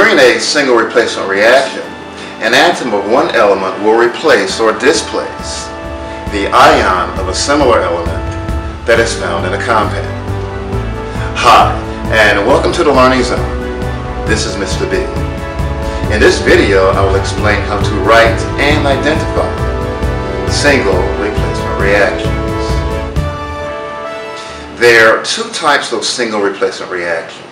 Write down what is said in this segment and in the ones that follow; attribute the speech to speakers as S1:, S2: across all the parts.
S1: During a single replacement reaction, an atom of one element will replace or displace the ion of a similar element that is found in a compound. Hi, and welcome to the Learning Zone. This is Mr. B. In this video, I will explain how to write and identify single replacement reactions. There are two types of single replacement reactions.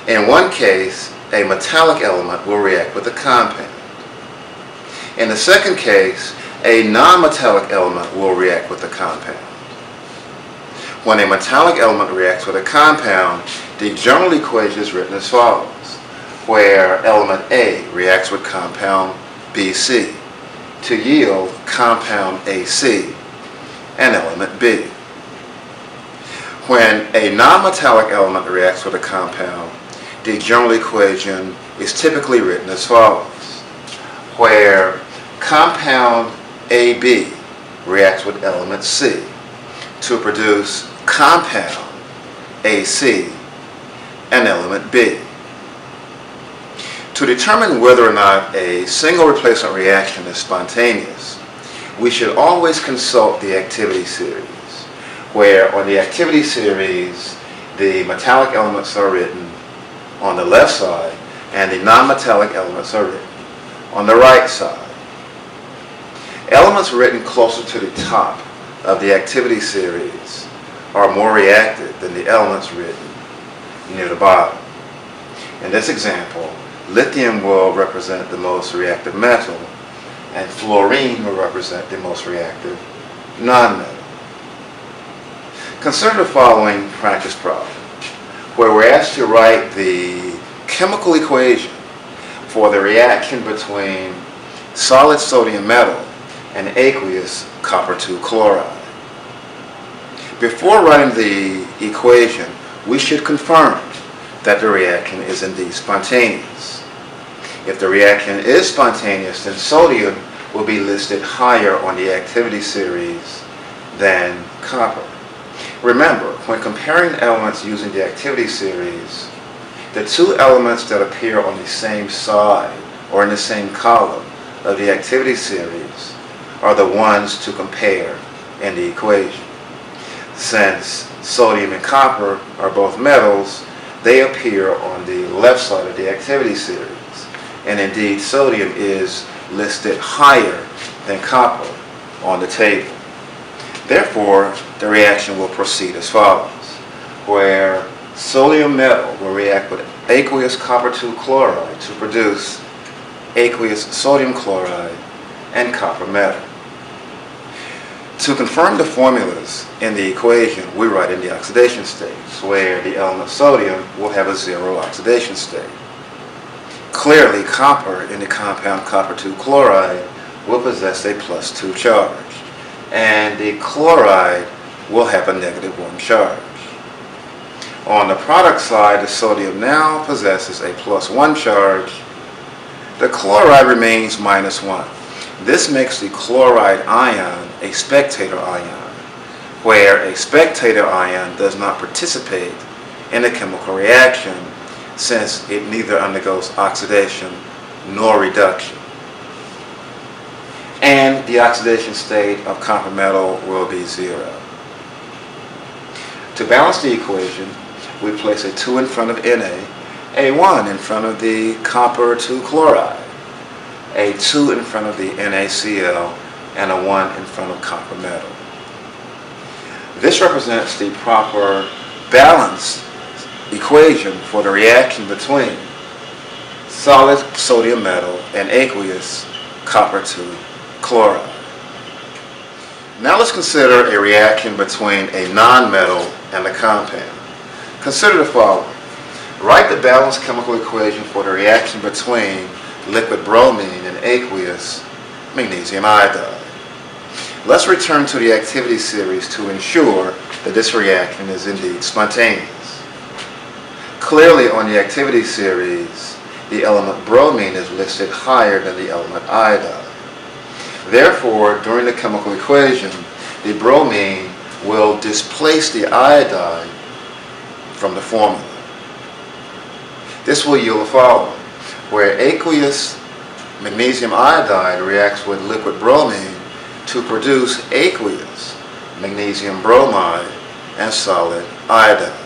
S1: In one case, a metallic element will react with a compound. In the second case, a non-metallic element will react with a compound. When a metallic element reacts with a compound, the general equation is written as follows, where element A reacts with compound BC to yield compound AC and element B. When a non-metallic element reacts with a compound, the general equation is typically written as follows, where compound AB reacts with element C to produce compound AC and element B. To determine whether or not a single replacement reaction is spontaneous, we should always consult the activity series, where on the activity series the metallic elements are written on the left side and the non-metallic elements are written on the right side. Elements written closer to the top of the activity series are more reactive than the elements written near the bottom. In this example, lithium will represent the most reactive metal and fluorine will represent the most reactive non-metal. Consider the following practice problem, where we're asked to write the chemical equation for the reaction between solid sodium metal and aqueous copper 2 chloride. Before writing the equation, we should confirm that the reaction is indeed spontaneous. If the reaction is spontaneous, then sodium will be listed higher on the activity series than copper. Remember, when comparing elements using the activity series, the two elements that appear on the same side or in the same column of the activity series are the ones to compare in the equation. Since sodium and copper are both metals, they appear on the left side of the activity series. And indeed, sodium is listed higher than copper on the table. Therefore, the reaction will proceed as follows, where sodium metal will react with aqueous copper 2 chloride to produce aqueous sodium chloride and copper metal. To confirm the formulas in the equation, we write in the oxidation states, where the element sodium will have a zero oxidation state. Clearly, copper in the compound copper 2 chloride will possess a +2 charge, and the chloride will have a -1 charge. On the product side, the sodium now possesses a +1 charge. The chloride remains -1. This makes the chloride ion a spectator ion, where a spectator ion does not participate in the chemical reaction since it neither undergoes oxidation nor reduction. And the oxidation state of copper metal will be 0. To balance the equation, we place a 2 in front of Na, a 1 in front of the copper 2 chloride, a 2 in front of the NaCl, and a 1 in front of copper metal. This represents the proper balance equation for the reaction between solid sodium metal and aqueous copper 2 chloride. Now let's consider a reaction between a non-metal and a compound. Consider the following. Write the balanced chemical equation for the reaction between liquid bromine and aqueous magnesium iodide. Let's return to the activity series to ensure that this reaction is indeed spontaneous. Clearly on the activity series, the element bromine is listed higher than the element iodide. Therefore, during the chemical equation, the bromine will displace the iodide from the formula. This will yield the following, where aqueous magnesium iodide reacts with liquid bromine to produce aqueous magnesium bromide and solid iodide.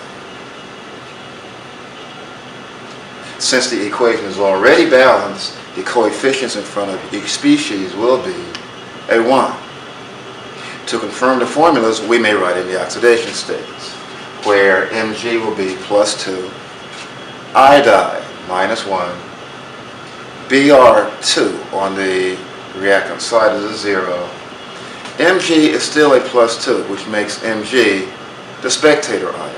S1: Since the equation is already balanced, the coefficients in front of each species will be a 1. To confirm the formulas, we may write in the oxidation states, where Mg will be +2, iodide -1, Br2 on the reactant side is a 0. Mg is still a +2, which makes Mg the spectator ion.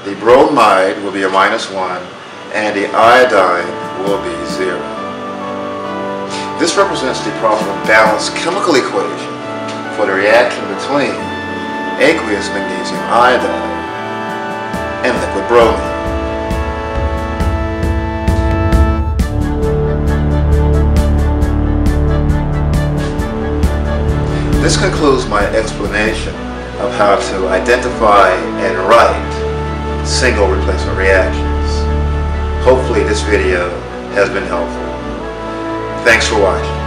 S1: The bromide will be a -1, and the iodine will be 0. This represents the proper balanced chemical equation for the reaction between aqueous magnesium iodide and liquid bromine. This concludes my explanation of how to identify and write single replacement reactions. Hopefully this video has been helpful. Thanks for watching.